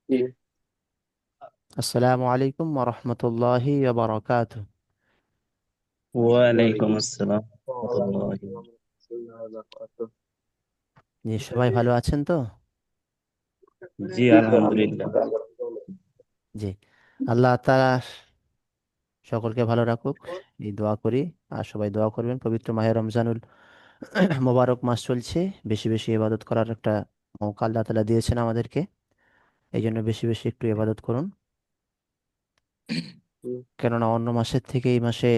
জি। আসসালামু আলাইকুম ওয়া রাহমাতুল্লাহি ওয়া বারাকাতুহু। ওয়ালাইকুম ওয়ালাইকুম আসসালাম আসসালাম রহমতুল্লাহি। ওয়া বারাকাতুহু। জি, সবাই ভালো আছেন তো? জি জি স্যার, আলহামদুলিল্লাহ। আলহামদুলিল্লাহ। জি, আল্লাহ তাআলা সকলকে ভালো রাখুক, এই দোয়া করি। আর সবাই দোয়া করবেন, পবিত্র মাহে রমজানুল মোবারক মাস চলছে। বেশি বেশি ইবাদত করার একটা মৌকা আল্লাহ তাআলা দিয়েছেন আমাদেরকে। এই জন্য বেশি বেশি একটু ইবাদত করুন, হুম, কেননা অন্য মাসের থেকে এই মাসে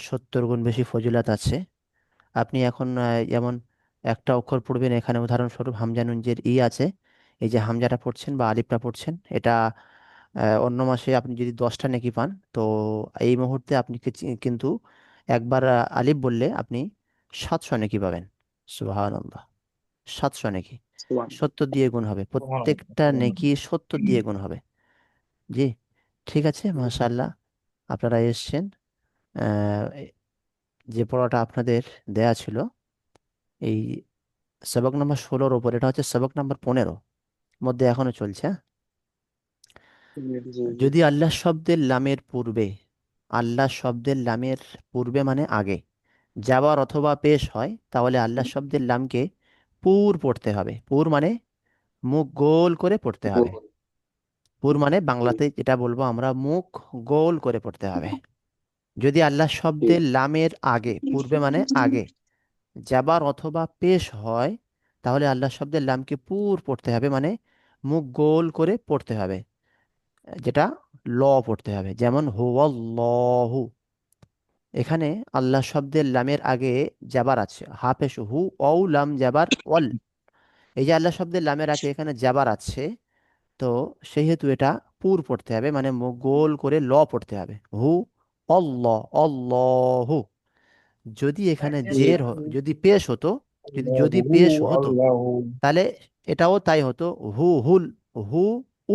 70 গুণ বেশি ফজিলত আছে। আপনি এখন যেমন একটা অক্ষর পড়বেন, এখানে উদাহরণস্বরূপ হামজা নুন জের ই আছে। এই যে হামজাটা পড়ছেন বা আলিফটা পড়ছেন, এটা অন্য মাসে আপনি যদি 10টা নেকি পান, তো এই মুহূর্তে আপনি কিন্তু একবার আলিফ বললে আপনি 700 নেকি পাবেন। সুবহানাল্লাহ, 700 নেকি। সুবহানাল্লাহ। 70 দিয়ে গুণ হবে, প্রত্যেকটা নেকি 70 দিয়ে গুণ হবে। জি, ঠিক আছে, মাশাআল্লাহ। আপনারা এসছেন। যে পড়াটা আপনাদের দেয়া ছিল, এই সবক নাম্বার 16-র ওপর, এটা হচ্ছে সবক নাম্বার 15 মধ্যে এখনো চলছে, হ্যাঁ? জি জি। যদি আল্লাহ শব্দের লামের পূর্বে, আল্লাহ শব্দের লামের পূর্বে মানে আগে, যাবার অথবা পেশ হয়, তাহলে আল্লাহ শব্দের লামকে পুর পড়তে হবে। পুর মানে মুখ গোল করে পড়তে হবে। পুর মানে বাংলাতে যেটা বলবো আমরা, মুখ গোল করে পড়তে হবে। যদি আল্লাহ শব্দের লামের আগে, পূর্বে মানে আগে, যাবার অথবা পেশ হয়, তাহলে আল্লাহ শব্দের লামকে পুর পড়তে হবে, মানে মুখ গোল করে পড়তে হবে। যেটা ল পড়তে হবে, যেমন হুয়াল্লাহু। এখানে আল্লাহ শব্দের লামের আগে জাবার আছে, হাফেশ হু, অউ লাম জাবার ওয়াল। এই যে আল্লাহ শব্দের লামের আগে এখানে জাবার আছে, তো সেহেতু এটা পুর পড়তে হবে, মানে মুখ গোল করে ল পড়তে হবে। হু অল্লাহ, অল্লাহু। যদি এখানে জি। যদি পেশ হতো, যদি আল্লাহু পেশ হতো, আল্লাহু। তাহলে এটাও তাই হতো। হু হুল, হু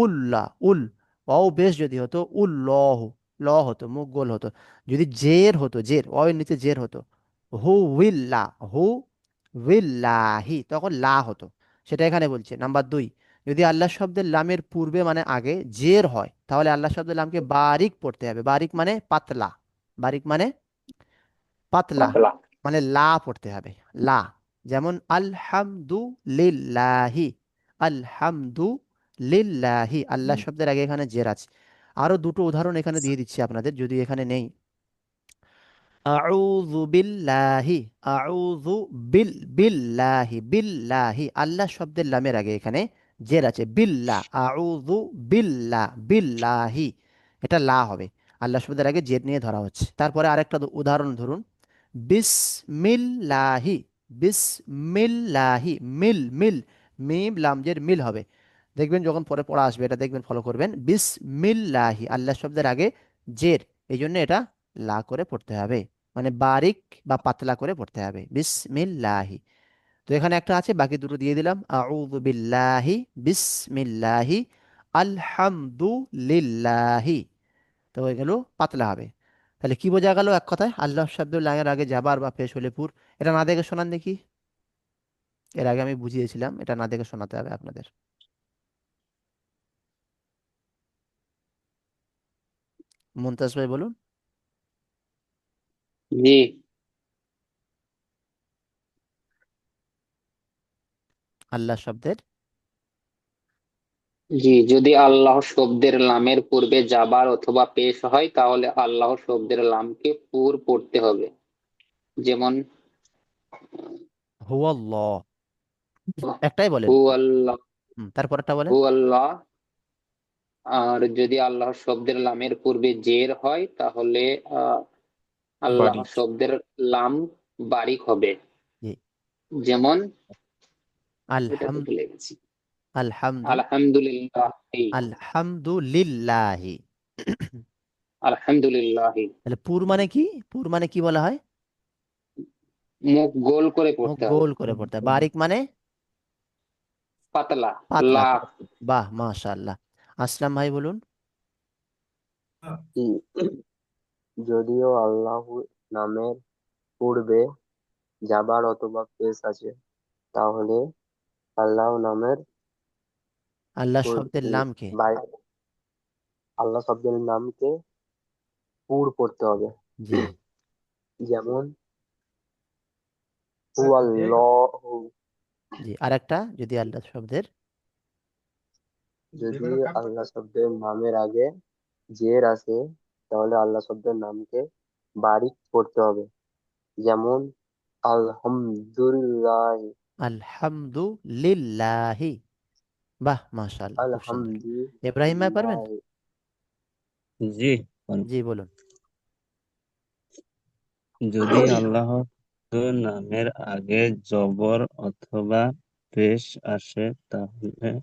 উল্লাহ উল। অও বেশ যদি হতো উল্লহ, ল হতো, মুখ গোল হতো। যদি জের হতো, জের অয়ের নিচে জের হতো, হু উইল্লা, হু উইল্লাহি, তখন লা হতো। সেটা এখানে বলছে। নাম্বার 2, যদি আল্লাহ শব্দের লামের পূর্বে মানে আগে জের হয়, তাহলে আল্লাহ শব্দের লামকে বারিক পড়তে হবে। বারিক মানে পাতলা, বারিক মানে পাতলা, পাতলা। মানে লা পড়তে হবে, লা। যেমন আলহামদুলিল্লাহি, আলহামদুলিল্লাহি, আল্লাহ শব্দের আগে এখানে জের আছে। আরো দুটো উদাহরণ এখানে দিয়ে দিচ্ছি আপনাদের, যদি এখানে নেই। আউযু বিল্লাহি, আউযু বিল্লাহি, বিল্লাহি, আল্লাহ শব্দের লামের আগে এখানে জের আছে। বিল্লাহ, আউযু বিল্লাহি, এটা লা হবে। আল্লাহ শব্দের আগে জের নিয়ে ধরা হচ্ছে। তারপরে আরেকটা উদাহরণ ধরুন। বিসমিল্লাহি, বিসমিল্লাহি, মিল মিল, মিম লামজের মিল হবে। দেখবেন যখন পরে পড়া আসবে, এটা দেখবেন, ফলো করবেন। বিসমিল্লাহি, আল্লাহ শব্দের আগে জের, এই জন্য এটা লা করে পড়তে হবে, মানে বারিক বা পাতলা করে পড়তে হবে, বিসমিল্লাহি। তো এখানে একটা আছে, বাকি দুটো দিয়ে দিলাম। আউযু বিল্লাহি, বিসমিল্লাহি, আলহামদুলিল্লাহি। তো এগুলো পাতলা হবে। তাহলে কি বোঝা গেল এক কথায়? আল্লাহ শব্দ লাইনের আগে যাবার বা পেশ হলে পুর। এটা না দেখে শোনান দেখি। এর আগে আমি বুঝিয়েছিলাম, এটা না দেখে শোনাতে হবে আপনাদের। মুনতাজ ভাই বলুন। জি আল্লাহ শব্দের, জি। যদি আল্লাহ শব্দের লামের পূর্বে জাবার অথবা পেশ হয় তাহলে আল্লাহ শব্দের লামকে পুর পড়তে হবে। যেমন হুয়াল্লাহ, একটাই বলেন। হু আল্লাহ, তারপরটা বলেন। হু আল্লাহ। আর যদি আল্লাহ শব্দের লামের পূর্বে জের হয় তাহলে আহ আল্লাহ বাড়ি। শব্দের লাম বারিক হবে। জি। যেমন এটা আলহাম তো ভুলে গেছি। আলহামদু আলহামদুলিল্লাহ, আলহামদুলিল্লাহি। আলহামদুলিল্লাহ। তাহলে পুর মানে কি? পুর মানে কি বলা হয়? মুখ গোল করে মুখ পড়তে হবে। গোল করে পড়তে হয়। বারিক মানে পাতলা। পাতলা লা। করে। বাহ, মাশাআল্লাহ। আসলাম ভাই বলুন। জি, যদিও আল্লাহ নামের পূর্বে জাবার অথবা পেশ আছে, তাহলে আল্লাহ নামের আল্লাহ পুর- শব্দের উম, লামকে বাই- আল্লাহ শব্দের নামকে পুর পড়তে হবে। জি যেমন হুয়াল্লাহু। জি, আর একটা যদি আল্লাহ শব্দের যদি আল্লাহ শব্দের নামের আগে জের আসে তাহলে আল্লাহ শব্দের নামকে বারিক পড়তে হবে। যেমন আলহামদুলিল্লাহ। আলহামদুলিল্লাহি। বাহ, মাশাআল্লাহ, খুব সুন্দর। ইব্রাহিম ভাই পারবেন? আলহামদুলিল্লাহ। জি বলুন। জি বলুন। যদি আল্লাহর নামের আগে জবর অথবা পেশ আসে তাহলে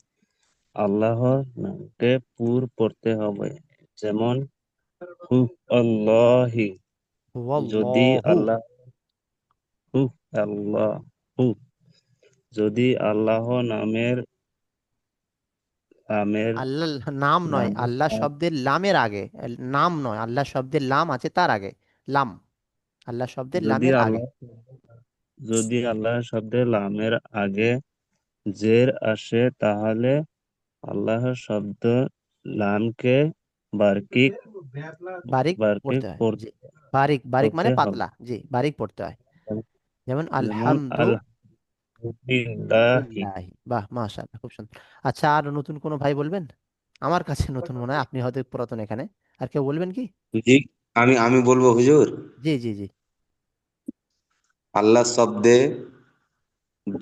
আল্লাহর নামকে পুর পড়তে হবে। যেমন হু আল্লাহি। যদি ওয়াল্লাহু। আল্লাহ হু আল্লাহ হু যদি আল্লাহ নামের আল্লাহ নাম নয়, নামের আল্লাহ আগ- শব্দের লামের আগে। নাম নয়, আল্লাহ শব্দের লাম আছে তার আগে। লাম, আল্লাহ শব্দের যদি লামের আগে। আল্লাহ যদি আল্লাহ শব্দের লামের আগে জের আসে তাহলে আল্লাহ শব্দ লামকে বারকিক বারিক বারকিক পড়তে হয়, জি। বারিক, বারিক পড়তে মানে হবে। পাতলা, জি, বারিক পড়তে হয়। যেমন যেমন আলহামদুলিল্লাহি। আলহামদুলিল্লাহ। বাহ, মাশাআল্লাহ, খুব সুন্দর। আচ্ছা, আর নতুন কোনো ভাই বলবেন? আমার কাছে নতুন মনে হয়, আপনি হয়তো পুরাতন এখানে। আর কেউ বলবেন কি? জি, আমি আমি বলবো হুজুর। জি জি জি। আল্লাহ শব্দে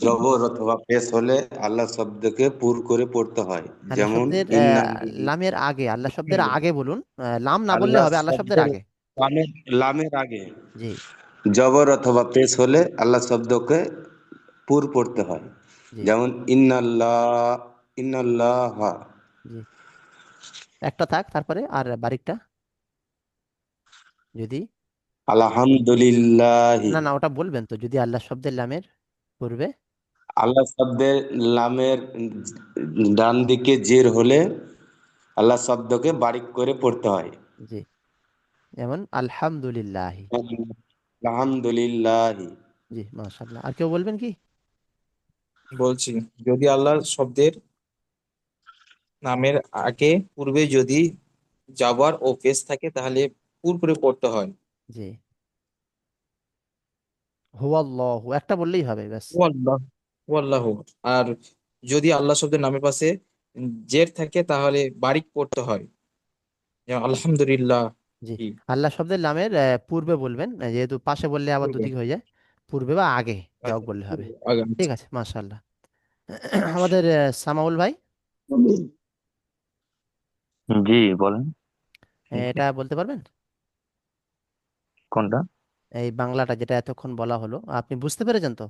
জবর অথবা পেশ হলে আল্লাহ শব্দকে পুর করে পড়তে হয়। আল্লাহ যেমন শব্দের লামের আগে, আল্লাহ শব্দের আগে বলুন। লাম না বললে আল্লাহ হবে, আল্লাহ শব্দের শব্দের আগে। লামের লামের আগে জি জবর অথবা পেশ হলে আল্লাহ শব্দকে পুর পড়তে হয়। জি যেমন ইন্নাল্লাহ, ইন্নাল্লাহ। জি। একটা থাক, তারপরে আর বারিকটা যদি, আলহামদুলিল্লাহি। না না, ওটা বলবেন তো, যদি আল্লাহ শব্দের লামের পূর্বে। আল্লাহ শব্দের লামের ডান দিকে জের হলে আল্লাহ শব্দকে বারিক করে পড়তে হয়। জি, যেমন আলহামদুলিল্লাহ। আলহামদুলিল্লাহ। জি, মাশাআল্লাহ। আর কেউ বলবেন কি? বলছি, যদি আল্লাহ শব্দের নামের আগে পূর্বে যদি জাবার ও পেশ থাকে তাহলে পুরোপুরি পড়তে হয়। জি, হুয়াল্লাহু একটা বললেই হবে, ব্যাস। ও আল্লাহ, ও আল্লাহ। আর যদি আল্লাহ শব্দের নামের পাশে জের থাকে তাহলে বারিক পড়তে হয়, যেমন আলহামদুলিল্লাহ। জি, কি আল্লাহ শব্দের লামের পূর্বে বলবেন, যেহেতু পাশে বললে আবার পূর্বে? দুদিক হয়ে যায়। পূর্বে বা আগে যাও আচ্ছা, বললে হবে। পূর্বে, আগাম। ঠিক আছে, মাশাআল্লাহ। আমাদের সামাউল ভাই, জি বলেন। এটা বলতে পারবেন? কোনটা? এই বাংলাটা যেটা এতক্ষণ বলা হলো, আপনি বুঝতে পেরেছেন তো?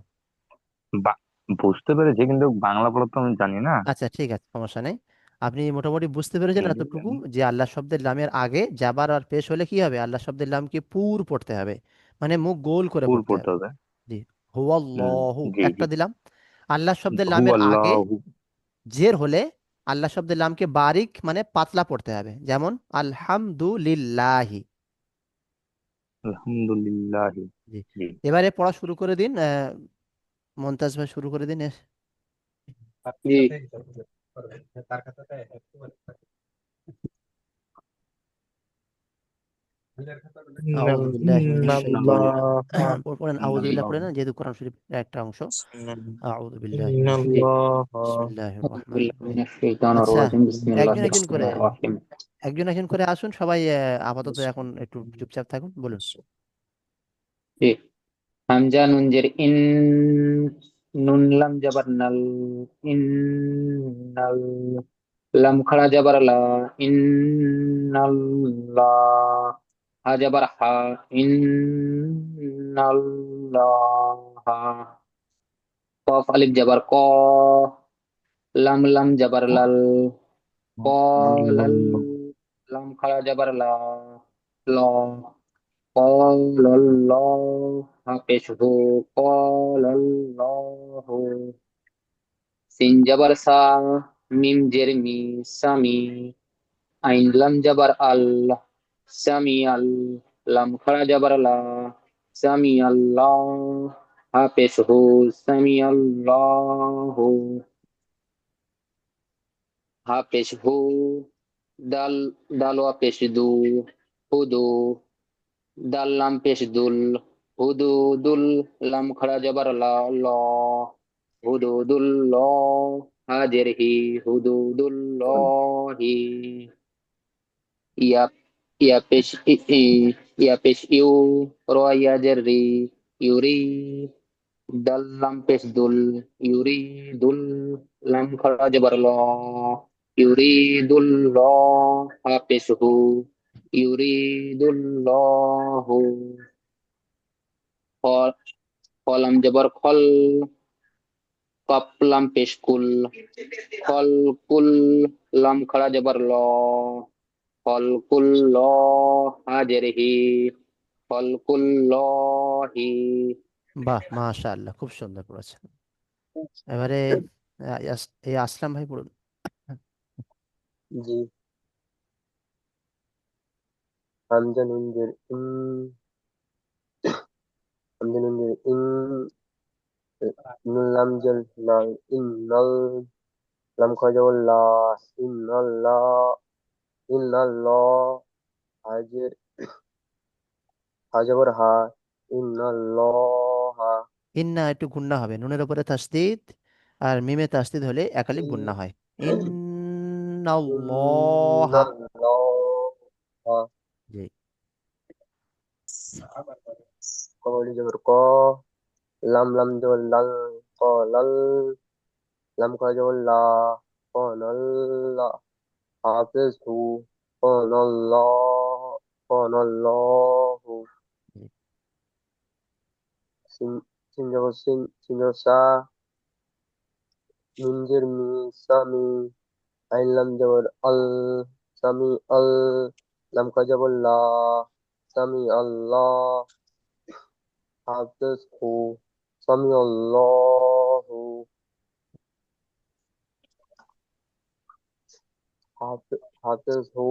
বা- বুঝতে পেরেছি, কিন্তু বাংলা বলা তো আমি জানি না। আচ্ছা, ঠিক আছে, সমস্যা নেই। আপনি মোটামুটি বুঝতে পেরেছেন হুম, এতটুকু, যে আল্লাহ শব্দের লামের আগে জাবার আর পেশ হলে কি হবে, আল্লাহ শব্দের লামকে পুর পড়তে হবে, মানে মুখ গোল করে ফুল পড়তে পড়তে হবে। হবে। জি, হুম, হুয়াল্লাহু জি একটা জি। দিলাম। আল্লাহ শব্দের হু লামের আগে আল্লাহু। জের হলে আল্লাহ শব্দের লামকে বারিক মানে পাতলা পড়তে হবে, যেমন আলহামদুলিল্লাহি। আলহামদুলিল্লাহ। জি, জি। এবারে পড়া শুরু করে দিন। মন্তাজ ভাই শুরু করে দিন। জি। আউযু বিল্লাহি মিনাশ শাইতানির ইন্নাল্লাহ, পড়েন, আউযু বিল্লাহ পড়ে না, যেহেতু কোরআন শরীফ একটা অংশ। আউযু বিল্লাহি মিনাশ জি। বিসমিল্লাহির আউযু রহমানির বিল্লাহি রহিম। মিনাশ শাইতানির আচ্ছা, রাজিম। একজন বিসমিল্লাহির একজন করে, রহমানির রহিম। একজন একজন করে আসুন সবাই। আপাতত এখন একটু চুপচাপ থাকুন, বলুন। জি। হামজা নুন জের ইন, নুন লাম জাবার নাল, ইন নাল, লাম খাড়া জাবার লা, ইন নাল, লা, হা জাবার হা, ইন নাল, লা, হা, কফ আলিফ জাবার ক, লাম লাম জাবার লাল, ক, লাল, লাম খাড়া জাবার লা, ল, قال الله পেশ হো قال الله সিন জাবার সা মিম জের মি সামি আইন লাম জাবার আল সামি আল লাম খাড়া জাবার লা সামি আল্লাহ পেশ হো সামি আল্লাহ হা পেশ হু, দাল দাল ওয়া পেশ দু, হুদু, দাল লাম পেশ দুল, হুদু দুল, লাম খাড়া জবর ল, ল, হুদু দুল ল, হাজের হি, হুদু দুল ল হি, ইয়া ইয়া পেশ ই, ই, ইয়া পেশ ইউ, র ইয়া জের রি, ইউরি, দাল লাম পেশ দুল, ইউরি দুল, লাম খাড়া জবর ল, ইউরি দুল ল, হা পেশ হু, ইউরি দুল ল হু, খ, কলাম জবর খল, কপ লাম পেশ কুল, খল কুল, লাম খাড়া জবর ল, খল কুল ল, হাজের হি, খল কুল ল হি। বাহ, মাশাআল্লাহ, খুব সুন্দর পড়েছেন। এবারে এই আসলাম ভাই পড়ুন। জি। হামজা নুন জের হামজা নুন জের নুন লাম জের না, ইন্নাল, লাম খাজা লা, ইন্নাল্লাহ, ইন্নাল্লাহ, হাজের হাজাবর হা, ইন্নাল্লাহা, ইন্না একটু গুন্না হবে, নুনের উপরে তাসদিদ, আর মিমে তাসদিদ হলে একালিপ গুন্না হয়। ইন্নাল্লাহা। ইন্নাল্লাহা, জি। কবলি জবর ক, লাম লাম জবর লাল, ক লাল, লাম খ জবর লা, ক নাল্লা, হাফেজ হু, ক নাল্লাহ, ক নাল্লাহু, জি। সিন সিন জবর সিন, সিন জবর সা, মিম জের মি, সামি, আইন লাম জবর আল, সামি আল, লাম খ জবর লা, সামি আল্লাহ, হাফেজ হু, সামি আল্লাহু, হাফেজ হু,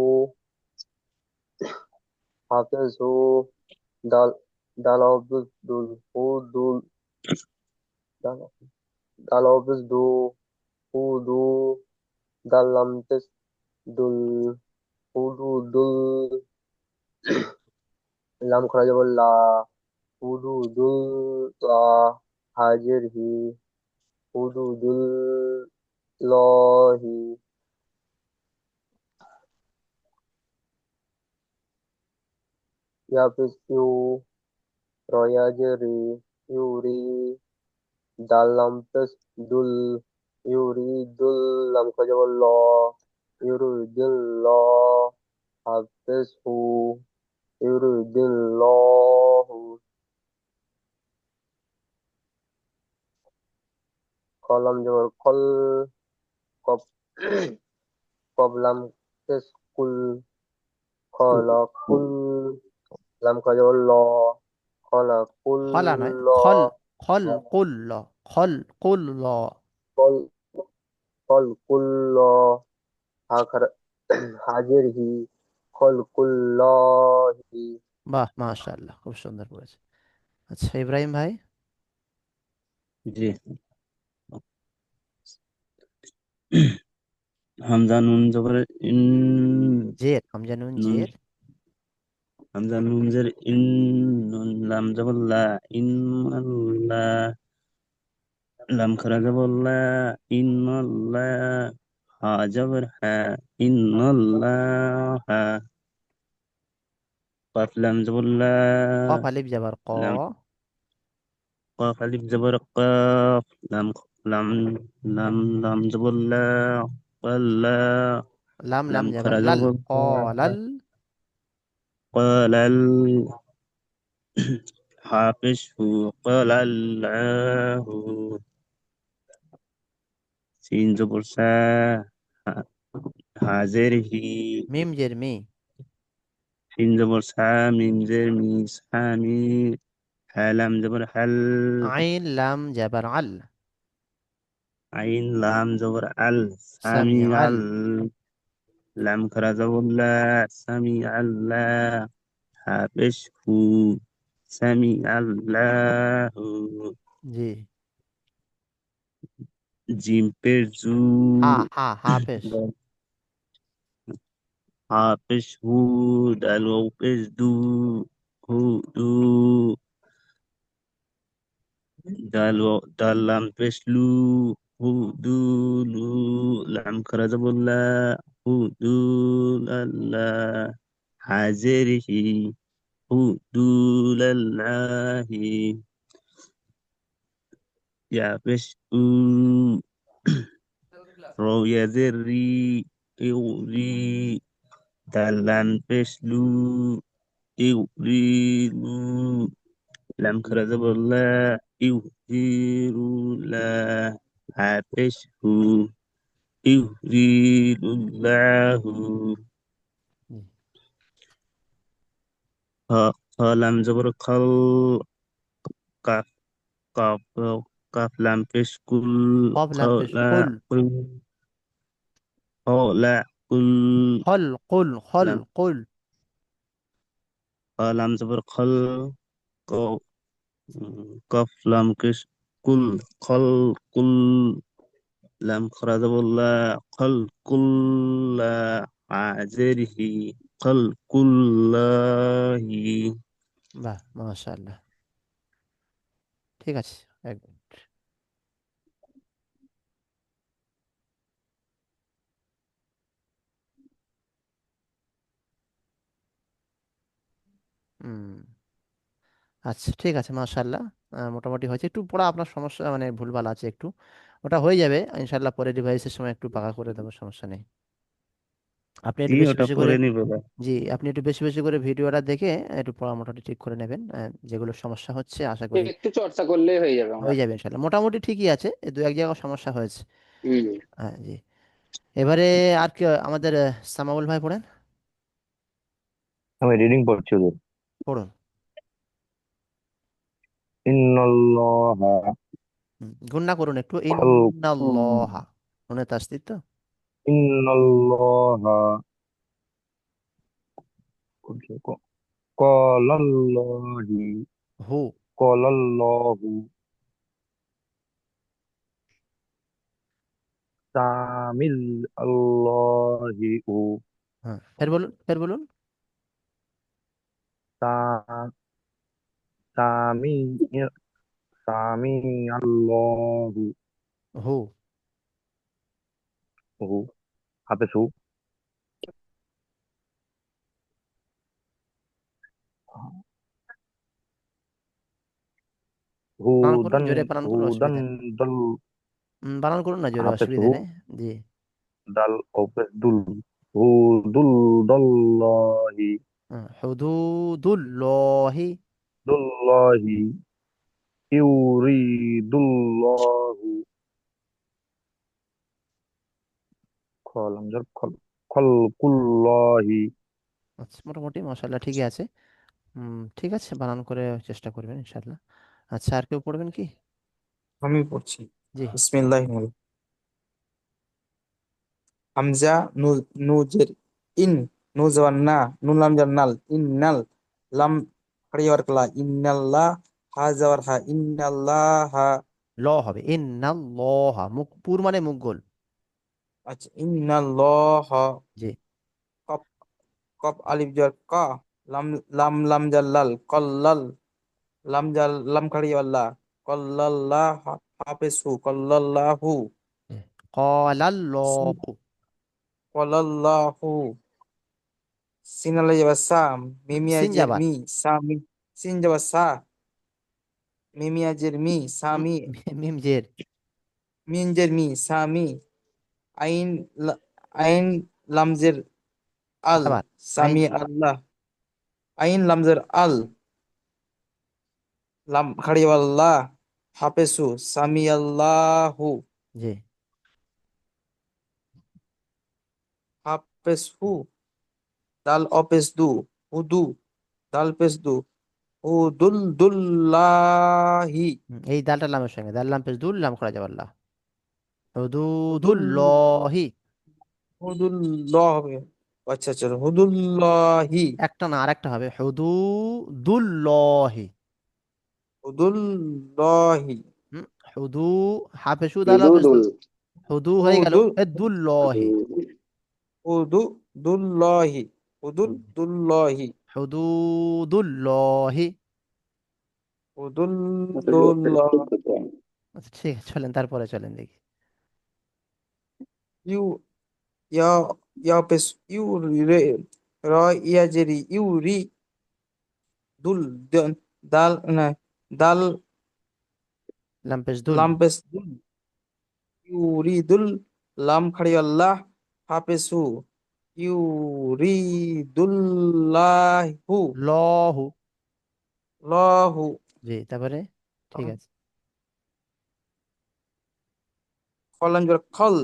হাফেজ হু, দাল দাল হাফেজ দুল, হু দুল, দাল দাল হাফেজ দু, হু দু, দাল লাম পেশ দুল, হু দু দুল, লাম খরা যাবর লা, হু দু দুল লা, হাজের হি, হু দু দুল লহি, ইয়া পেশ ইউ, রয়া জেরি, ইউরি, দাল লাম পেশ দুল, ইউরি দুল, লাম খরা যাবর ল, ইউরি দুল ল, হাফেজ হু, ইউরিদুল্লাহু, কলম জবর কল, কব কবলাম পেশ কুল, খলাকুল, লাম খ জবর ল, খলাকুল খলা নয়, ল, খল কুল ল, খল কুল ল। কল খলকুল ল, হাখর হাজির হি, খলকুল্লাহি। বাহ, মাশাআল্লাহ, খুব সুন্দর পড়েছে। আচ্ছা ইব্রাহিম ভাই। জি। হামজা নুন জবর ইন, জের, হামজা নুন নুন, জের। হামজা নুন জের ইন, নুন লাম জবর লা, ইন্নাল্লাহ, লাম খারা জবর লা, ইন্নাল্লাহ, হা জবর হা, ইন্নাল্লাহ, قاف لام زبر لا، কফ আলিফ জাবার ক। لام قاف ألف زبر قاف، لام لام لام زبر لا، ولا، লাম লাম لام জাবার خرج লাল زبر লাল। قال حافظ قال الله، سين زبر سا، حاضره، মিম জের মি। سين زبر سا، ميم زر مي سامي، حلم زبر حل، আইন লাম জাবার আল। عين لام زبر ال، সামি سامي আল। ال، لم كرزه الله، سميع الله، حبشه، سميع الله، জি। জিম পের জু, হা হা হাফেজ। হা পেশ হু, দাল ওয়াও পেশ দু, হু দু, দাল লাম পেশ লু, হু দু লু, লাম খারা জবর লা, হু দু লাল্লা, হাজেরিহি, হু দু লাল্লাহি, ইয়া পেশ উ, র ইয়া জের রি, ইউ রি, দাল লাম পেশ লু, ইউ রি লু, লাম খারা জবর লা, ইউ হি রু লা, হা পেশ হু, ইউরিদুল্লাহু, জি। খ খ লাম জবর খল, কাফ কাফ কাফ লাম পেশ কুল, কফ খ লাম পেশ লা কুল। কুল, খ লা কুল, খল কুল খল লাম কুল। খ লাম জবর খল, ক কফ লাম পেশ কুল, খল কুল, লাম খরা জবর লা, খল কুল্লা, আজেরিহি, খল কুল্লাহি। বাহ, মাশাআল্লাহ। ঠিক আছে, এক মিনিট। হুম। আচ্ছা, ঠিক আছে, মাশাআল্লাহ। মোটামুটি হয়েছে, একটু পড়া আপনার সমস্যা মানে ভুলভাল আছে একটু, ওটা হয়ে যাবে ইনশাল্লাহ, পরে ডিভাইসের সময় একটু পাকা করে দেবো, সমস্যা নেই। আপনি জি একটু বেশি ওটা বেশি করে, করে নিবো। জি, আপনি একটু বেশি বেশি করে ভিডিওটা দেখে একটু পড়া মোটামুটি ঠিক করে নেবেন, যেগুলো সমস্যা হচ্ছে আশা করি একটু চর্চা করলেই হয়ে যাবে আমার। হয়ে যাবে ইনশাল্লাহ। মোটামুটি ঠিকই আছে, এই দু এক জায়গায় সমস্যা হয়েছে। হুম। হ্যাঁ, জি। এবারে আর কি আমাদের সামাউল ভাই পড়েন। আমি রিডিং পড়ছি ওদের। পড়ুন। ইন্নাল্লাহা গুণনা করুন একটু, খালকুম ইন্নাল্লাহা, মনে তাসদিদ তো। ইন্নাল্লাহা ক্বালাল্লাহি হু। ক্বালাল্লাহু তামিল আল্লাহি ও হ্যাঁ, ফের বলুন, ফের বলুন। তা তামি তামি আল্লাহু হু। ও হাফেজু বানান করুন, হুদান জোরে বানান করুন, হুদান অসুবিধা নেই। দাল বানান করুন না জোরে, হাফেজু অসুবিধা নেই। জি। দাল অপেদুল হুদুল দল্লাহি হুদুদুল্লাহি। দুল্লাহি ইউরিদুল্লাহু খলাম খল খলকুল্লাহি। আচ্ছা, মোটামুটি মাশাআল্লাহ ঠিকই আছে। ঠিক আছে, বানান করে চেষ্টা করবেন ইনশাআল্লাহ। আচ্ছা, আর কেউ পড়বেন কি? আমি পড়ছি। জি। বিসমিল্লাহ। হামজা, নু, জের ইন, নু জবান না, নুন লাম jar নাল, ইন্নাল, লাম হারিয়ার কলা, ইন্নাল্লাহ, হা যাওয়ার হা, ইন্নাল্লাহা। ল হবে, ইন্নাল্লাহা, মুখ পুর মানে মুখ গোল। আচ্ছা, ইন্নাল্লাহা। জি। কপ, কপ আলিফ jar কা, লাম, লাম jar লাল, কল্লাল, লাম হারিয়ার লা, কল্লাল্লাহ, হাফেজহু, কল্লাল্লাহু, ক্বালাল্লাহু। কল্লাল্লাহু। সিন আলাই যাবা সা, মিমিয়া জের সিনজাবাদ। মি, সা মি, সিন যাবা সা, মিমিয়া জের মি, সামি, মিম জের। মিন জের মি, সামি, আইন, আইন লামজের আল, আবার আইন। সামি আল্লাহ, আইন লামজের আল, লাম খাড়িওয়াল্লাহ, হাফেসু, সামি আল্লাহু, জি। হাফেসহু, দাল অপেস দু, হুদু, দাল পেস দু, হুদুল্লাহি, এই দালটা লামের সঙ্গে, দাল লাম পেশ দুল, লাম করা যাবে আল্লাহ। হুদুল, হুদুদুল্লাহি। হুদুল্লাহ হবে। আচ্ছা আচ্ছা, হুদুল্লাহি, একটা না, আরেকটা হবে, হুদুদুল্লাহি। হুদুল্লাহি, হুম, হুদু, হাফেজু দাল হাফেজ দু, হুদুদুল। হুদু হয়ে গেল, হুদু, দুল্লাহি। হুদুদুল্লাহি হুদুদুল্লাহি হুদুদুল্লাহি। হুদুদুল্লাহ আচ্ছা ঠিক আছে, চলেন তারপরে চলেন দেখি। ইউ ইয়া ইয়া পেশ ইউ রে র ইয়া জেরি ইউ রি দুল দাল না দাল লাম পেশ দুল। লাম পেশ দুল ইউ রি দুল লাম খাড়ি আল্লাহ হাফেসু ইউ রি দুল্লাহু লহু। লহু জি, তারপরে ঠিক আছে। খলাম জবর খল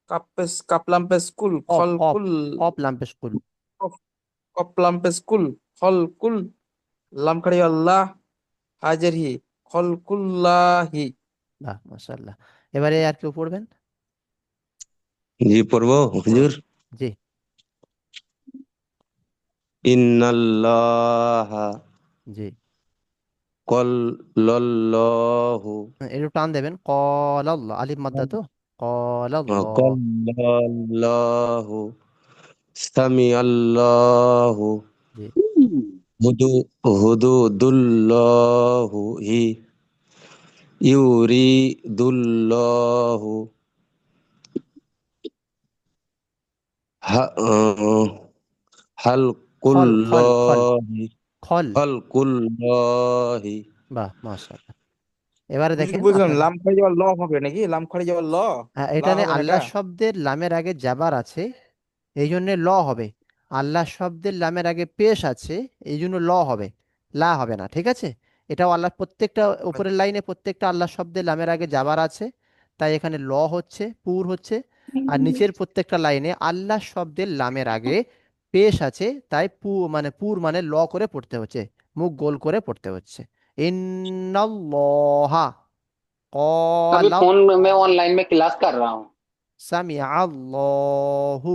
কাপেস কাপলাম পেশ কুল অফ খল অফ কুল অফ লাম পেশ কুল। কপ কপলাম পেশ কুল খল কুল লাম খাড়ি আল্লাহ হাজার হি খল কুল্লাহি বাহ মাশাআল্লাহ। এবারে আর কেউ পড়বেন? জি পড়বো হুজুর। জি। ইন্নাল্লাহা জি, কল্লাল্লাহু একটু টান দেবেন, কল আল্লাহ, আলিফ মাদ্দা তো, কল আল্লাহ। কল্লাল্লাহু সামি আল্লাহু জি। হুদু হুদুদুল্লাহু ইউরিদুল্লাহু খল খল খল হালকুল্লাহি খল। হালকুল্লাহি। বাহ মাশাআল্লাহ। এবারে বুঝলি দেখেন বুঝলাম আপনাদের, লাম খাড়ি যাওয়ার ল হবে নাকি লাম খাড়ি যাওয়ার ল লা এখানে হবে না আল্লাহ এটা শব্দের লামের আগে জাবার আছে, এই জন্য ল হবে। আল্লাহ শব্দের লামের আগে পেশ আছে, এই জন্য ল হবে, লা হবে না, ঠিক আছে। এটাও আল্লাহ প্রত্যেকটা উপরের লাইনে প্রত্যেকটা আল্লাহ শব্দের লামের আগে জাবার আছে, তাই এখানে ল হচ্ছে, পুর হচ্ছে। আর নিচের প্রত্যেকটা লাইনে আল্লাহ শব্দের লামের আগে পেশ আছে, তাই মানে পুর মানে ল করে পড়তে হচ্ছে, মুখ গোল করে পড়তে হচ্ছে। ইন্নাল্লাহা अभी ক্বালা फोन में ऑनलाइन में क्लास कर रहा हूँ। সামিআল্লাহু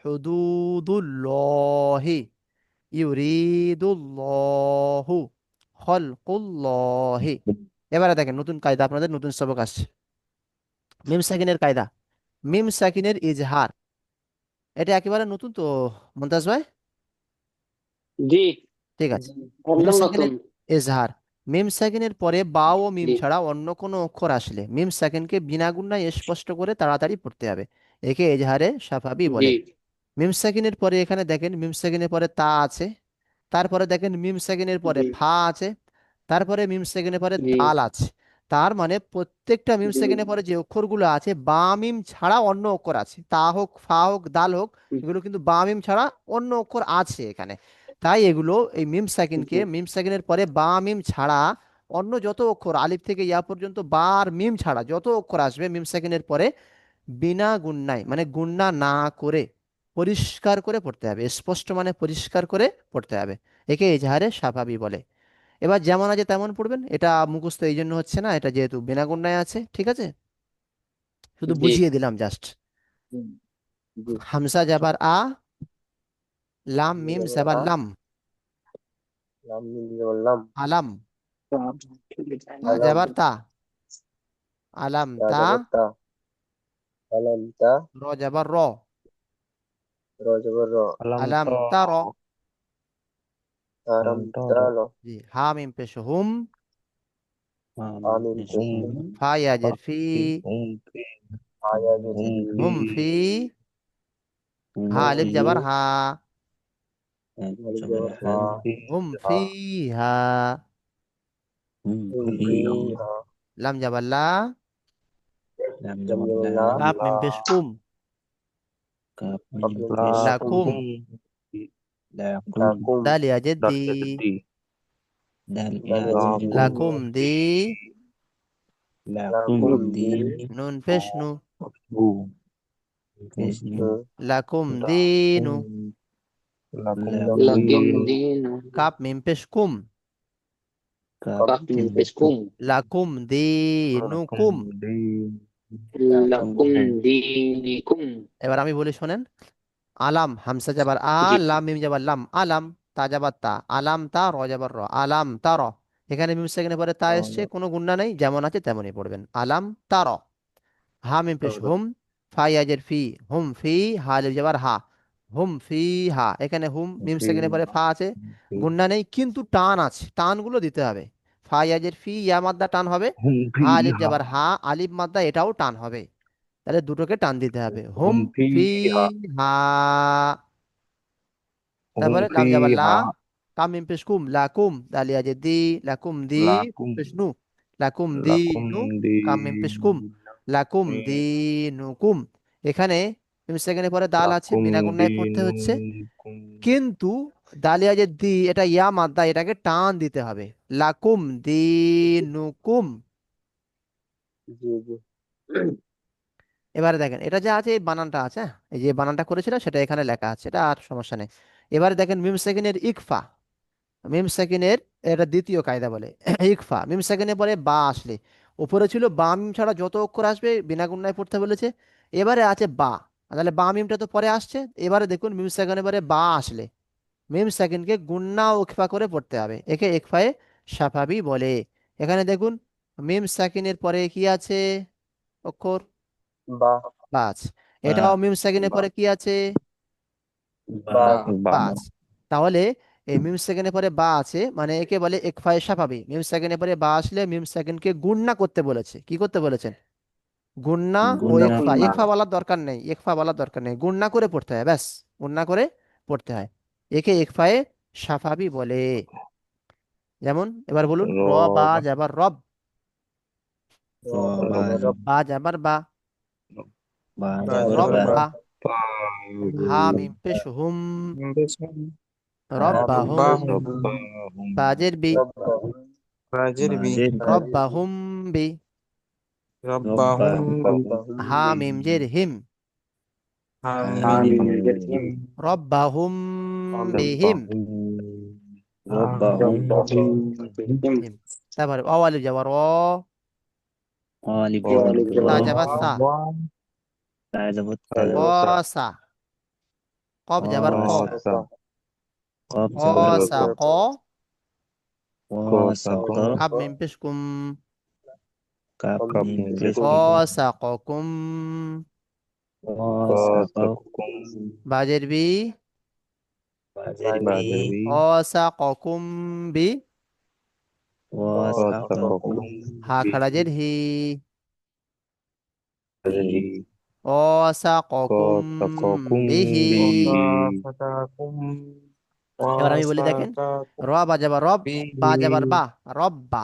হুদুদুল্লাহি ইউরিদুল্লাহু খলকুল্লাহি। এবারে দেখেন নতুন কায়দা, আপনাদের নতুন সবক আসছে, মিম সাকিনের কায়দা, মিম সাকিনের ইজহার। এটা একেবারে নতুন তো মুমতাজ ভাই? जी ঠিক আছে। মিম एकदम সাকিনের नतून। ইজহার, মিম সাকিনের পরে বা ও মিম जी ছাড়া অন্য কোনো অক্ষর আসলে মিম সাকিনকে বিনা গুণায় স্পষ্ট করে তাড়াতাড়ি পড়তে হবে, একে এজহারে সাফাবি जी বলে। মিম সাকিনের পরে এখানে দেখেন মিম সাকিনের পরে তা আছে, তারপরে দেখেন মিম সেকেন্ডের পরে जी ফা আছে, তারপরে মিম সেকেন্ডের পরে जी দাল আছে। তার মানে প্রত্যেকটা মিম जी সেকেন্ডের পরে যে অক্ষরগুলো আছে বা মিম ছাড়া অন্য অক্ষর আছে, তা হোক ফা হোক দাল হোক, এগুলো কিন্তু বা মিম ছাড়া অন্য অক্ষর আছে এখানে। তাই এগুলো এই মিম সেকেন্ডকে, जी মিম সেকেন্ডের পরে বা মিম ছাড়া অন্য যত অক্ষর আলিফ থেকে ইয়া পর্যন্ত বা আর মিম ছাড়া যত অক্ষর আসবে মিম সেকেন্ডের পরে বিনা গুণনায় মানে গুণনা না করে পরিষ্কার করে পড়তে হবে, স্পষ্ট মানে পরিষ্কার করে পড়তে হবে, একে এজাহারে সাফাবি বলে। এবার যেমন আছে তেমন পড়বেন, এটা মুখস্থ এই জন্য হচ্ছে না, এটা যেহেতু বিনা গুণনায় আছে, ঠিক আছে, শুধু जी বুঝিয়ে দিলাম জাস্ট। जी হামসা জাবার আ, লাম মিম জবর জাবার আ লাম, লাম মিম জবর লাম আলাম, তা আলাম জাবার তা, আলাম তা তা, জবর তা আলাম তা র জাবার র, র জবর র আলাম আলাম তো তা র। আরাম আলাম তো তা র জি, হা মিম পেশ হুম, আমিন পেশ হুম হুম ফা ইয়াজের ফি, হুম আয়া জের হুম ফি হুম ফি, হা হুম আলিফ জাবার হা, আলিফ জবর হা হুম হা ফি হা, হুম ফি হা লাম জাবার লা, লাম জবর লা কাপ মিম পেশ কুম, কাফিন লা পেশ কুম লাকুম, লাকুম দাল ইয়াজের দি, দালিয়াতি দালিয়া জের দি লাকুম লাকুম দি, লাকুম দি নুন পেশ নু, হু হুম লাকুম দিনু, লাকুম লাকুম লাকুম लकिन দিন दीन কাপ মিম পেশ কুম, कफ में पेशकुम লাকুম লাকুম দিনুকুম। দিন লাকুম लकुम হুম दीनिकुम এবার আমি বলি শোনেন, আলাম হামসা যাবার আ, जी লাম মিম যাবার লাম, আলাম, তা যাবার তা, আলাম তা, র যাবার র, আলাম তা র। এখানে মিম সেকেন্ডের পরে তা এসছে, কোনো গুণনা নেই, যেমন আছে তেমনই পড়বেন, আলাম তা র। হা মিম পেশ হুম, ফা ইয়াজের ফি, হুম ফি, হা আলিফ জবর হা, হুম ফি হা। এখানে হুম মিম সেকেন্ডের পরে ফা আছে, গুন্না নেই কিন্তু টান আছে, টানগুলো দিতে হবে। ফা ইয়াজের ফি, ইয়া মাদ্দা টান হবে, হুম হা আলিফ ফিহা জবর হা, আলিফ মাদ্দা এটাও টান হবে। তাহলে দুটোকে টান দিতে হবে, হুম হুম ফি ফিহা হা। হুম তারপরে লাম জাবার লা, ফিহা কাম মিম পেশ কুম, লাকুম, দালিয়া যে দি, লাকুম দি, লাকুম পেশ নু, লাকুম দি লাকুম নু, কাম মিম পেশ কুম, লাকুম দি দিনুকুম নু কুম। এখানে মিম সেকেন্ডের পরে দাল আছে, লাকুম বিনা গুণায় পড়তে হচ্ছে, দিনুকুম কিন্তু দালিয়া যে দি, এটা ইয়া মাদ্দা, এটাকে টান দিতে হবে, লাকুম দিনুকুম। জি জি। এবারে দেখেন এটা যা আছে, এই বানানটা আছে, হ্যাঁ? এই যে বানানটা করেছিল সেটা এখানে লেখা আছে, এটা আর সমস্যা নেই। এবারে দেখেন মিম সেকেন্ডের ইকফা, মিম সেকেন্ডের, এটা দ্বিতীয় কায়দা বলে ইকফা। মিম সেকেন্ডের পরে বা আসলে, উপরে ছিল বা মিম ছাড়া যত অক্ষর আসবে বিনা গুণনায় পড়তে বলেছে, এবারে আছে বা, তাহলে বা মিমটা তো পরে আসছে। এবারে দেখুন মিম সেকেন্ডের পরে বা আসলে মিম সেকেন্ডকে গুণনা ও ইকফা করে পড়তে হবে, একে ইকফায়ে সাফাবি বলে। এখানে দেখুন মিম সেকেন্ডের পরে কি আছে অক্ষর, বা বাজ। বা এটাও মিম সেকেন্ডের বা পরে কি আছে, বা বা বা বাজ। তাহলে এই মিম সেকেন্ডের পরে বা আছে মানে একে বলে একফায়ে সাফাবি। মিম সেকেন্ডের পরে বা আসলে মিম সেকেন্ডকে গুণনা করতে বলেছে, কি করতে বলেছেন, গুণনা ও গুণনা ইকফা। করতে গুন্না ইকফা বলার দরকার নেই, ইকফা বলার দরকার নেই, গুণনা করে পড়তে হয় ব্যাস, গুণনা করে পড়তে হয়, একে ইকফায়ে সাফাবি বলে। যেমন এবার বলুন, র বা রবা যাবার রব, র বা বা যাবার রব, বা যাবার বা, বা বা যাবর রব যাবার বা বা, বা, হা পারু মিম পেশ হুম, রব হা বা মিম হুম, পেশ রব্বাহুম রব্বাহুম বাজের বি, রব্বাহুম, রাজের বি, বাজের বি রব বা হুম বি, রব্বা রব্বাহুম বি, রব্বাহুম হা বি, মিম জের হিম, হামিম হামিম হামিম রব্বাহুম বিহিম, রব্বাহুম রব্বা হুম রব্বাহুম বিহিম, হিম। তারপরে অওয়ালিফ যাবার অ, আলিফ ওয়া জবর আলিফ র তা যাবার যাবার সা, তা যাবর তা কসা, কব যাবার ক, কসা ওয়াসা, কফ যাবর ক কসা ক, ওয়াসাক কাব মিম পেশ কুম, কাপ মিম পেশ কুম কসা কুম, ওয়াসাক বাজের বি, বাজের বি বাজের বি, কসা কুম বি, ওয়াসাক কুম হা খাড়াজের হি, বি কসা কুম বিহি। ওয়াসাকাকুম, এবার আমি বলি দেখেন, ওয়াসাকাকুম র বা যাবার রব, বা বিহি, যাবার বা, রব বা,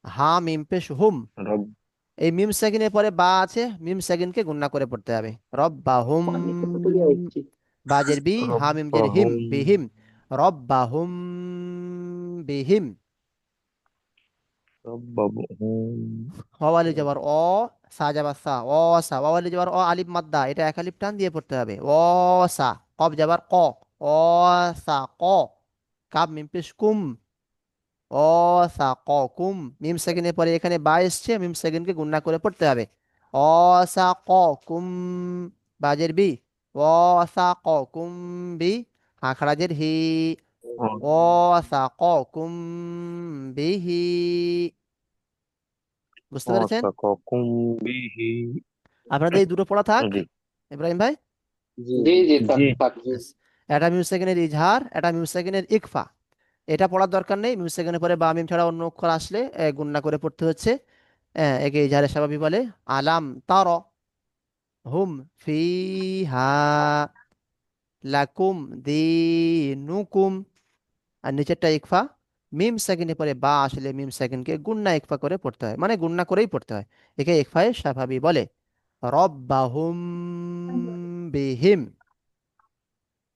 হা মিম পেশ হুম, এই মিম সেকেন্ডের পরে বা আছে, মিম সেকেন্ডকে গুণনা করে পড়তে হবে, রব বা হুম, পানি কত তুলিয়া হচ্ছে বাজের বি, হা মিম জের হিম, রব্বাহুম বিহিম, রব বা হুম বিহিম। রব্বাহুম ওয়ালি যাবার অ, সা যাবার সা, অ সা, ওয়ালি যাবার অ, আলিফ মাদ্দা, এটা এক আলিফ টান দিয়ে পড়তে হবে, অ সা। কব যাবার ক, অ সা ক, কাব মিম পেশ কুম, অ সা ক কুম। মিম সেকেন্ডের পরে এখানে বা এসছে, মিম সেকেন্ডকে গুণনা করে পড়তে হবে, অ সা ক কুম, বাজের বি, অ সা ক কুম বি, হাঁকড়াজের হি, অ সা ক কুম বিহি। বুঝতে পেরেছেন? ওয়াসাকাকুম বিহি আপনাদের এই দুটো পড়া থাক জি ইব্রাহিম ভাই। জি জি জি, জি থাক জি থাক Yes. এটা মিম সেকেন্ডের ইজহার, এটা মিম সেকেন্ডের ইকফা, এটা পড়ার দরকার নেই। মিম সেকেন্ডের পরে বা মিম ছাড়া অন্য অক্ষর আসলে গুণনা করে পড়তে হচ্ছে। একে ইজহারে স্বাভাবিক বলে। আলাম তার, হুম ফিহা, লাকুম দিনুকুম। আর নিচেরটা ইকফা, মিম সেকেন্ডের পরে বা আসলে মিম সেকেন্ডকে গুণনা ইকফা করে পড়তে হয়, মানে গুণনা করেই পড়তে হয়, একে ইকফায়ে স্বাভাবিক বলে। রব্বাহুম বিহিম,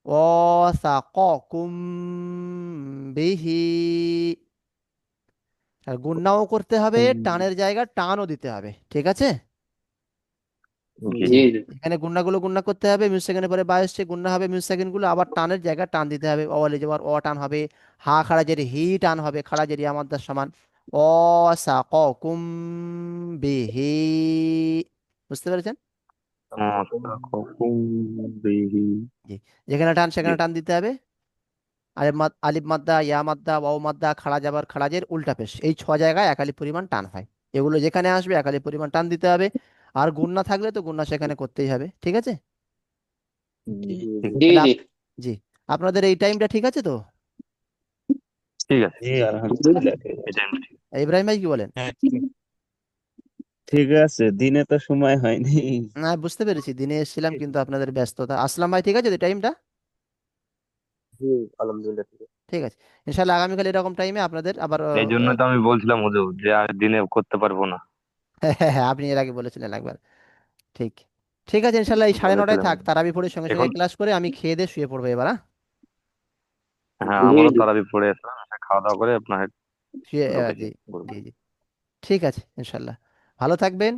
ওয়াসাকাকুম বিহি। আর গুণনাও করতে হবে, টানের জায়গা টানও দিতে হবে, ঠিক আছে? জি জি। জি জি এখানে গুণনাগুলো গুণনা করতে হবে, মিউজ সেকেন্ডের পরে 22 গুণনা হবে, মিউজ সেকেন্ড গুলো আবার টানের জায়গা টান দিতে হবে, অলে যাবার অ টান হবে, হা খাড়াজের হি টান হবে, খাড়াজের ইয়ামাদ্দার সমান, অ সাকুম বিহি। বুঝতে পেরেছেন? ওয়াসাকাকুম বিহি জি। যেখানে টান জি সেখানে টান দিতে হবে। আলিফ মাদ্দা, ইয়া মাদ্দা, ওয়াও মাদ্দা, খাড়া যাবার খাড়াজের উল্টা পেশ, এই ছ জায়গায় এক আলিফ পরিমাণ টান হয়, এগুলো যেখানে আসবে এক আলিফ পরিমাণ টান দিতে হবে। আর গুণনা থাকলে তো গুণনা সেখানে করতেই হবে, ঠিক আছে? জি। ঠিক জি তাহলে জি জি, আপনাদের এই টাইমটা ঠিক আছে তো? ঠিক আছে। জি আলহামদুলিল্লাহ ঠিক এই আছে। টাইমটা ঠিক। ইব্রাহিম ভাই কি বলেন? হ্যাঁ ঠিক আছে, দিনে তো সময় হয়নি। না, বুঝতে পেরেছি, দিনে এসেছিলাম কিন্তু আপনাদের ব্যস্ততা। আসলাম ভাই ঠিক আছে তো টাইমটা? জি আলহামদুলিল্লাহ ঠিক আছে। ঠিক আছে, ইনশাল্লাহ আগামীকাল এরকম টাইমে আপনাদের আবার এই জন্য তো আমি বলছিলাম হুজুর যে আমি দিনে করতে পারবো না। হ্যাঁ হ্যাঁ, আপনি এর আগে বলেছিলেন একবার। ঠিক, ঠিক আছে, ইনশাল্লাহ এই 9:30 বলেছিলাম। থাক, তারাবি পড়ে সঙ্গে এখন সঙ্গে ক্লাস করে আমি খেয়ে দিয়ে শুয়ে পড়বো এবার, হ্যাঁ? হ্যাঁ, জি আমারও জি তারাবি পড়ে আসলাম, খাওয়া দাওয়া করে আপনার শুয়ে ঢুকেছি। জি জি জি, ঠিক আছে ইনশাল্লাহ। ভালো থাকবেন,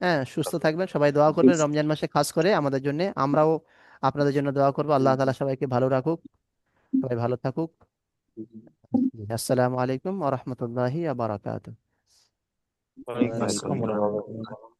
হ্যাঁ, সুস্থ থাকবেন, সবাই দোয়া করবেন রমজান মাসে খাস করে আমাদের জন্য। আমরাও আপনাদের জন্য দোয়া করবো, আল্লাহ তাআলা সবাইকে ভালো রাখুক, সবাই ভালো থাকুক। জি, আসসালামু আলাইকুম ওয়া রাহমাতুল্লাহি ওয়া বারাকাতুহু। ওয়ালাইকুম ওয়ালাইকুম আসসালাম আসসালাম। ওয়া রাহমাতুল্লাহ।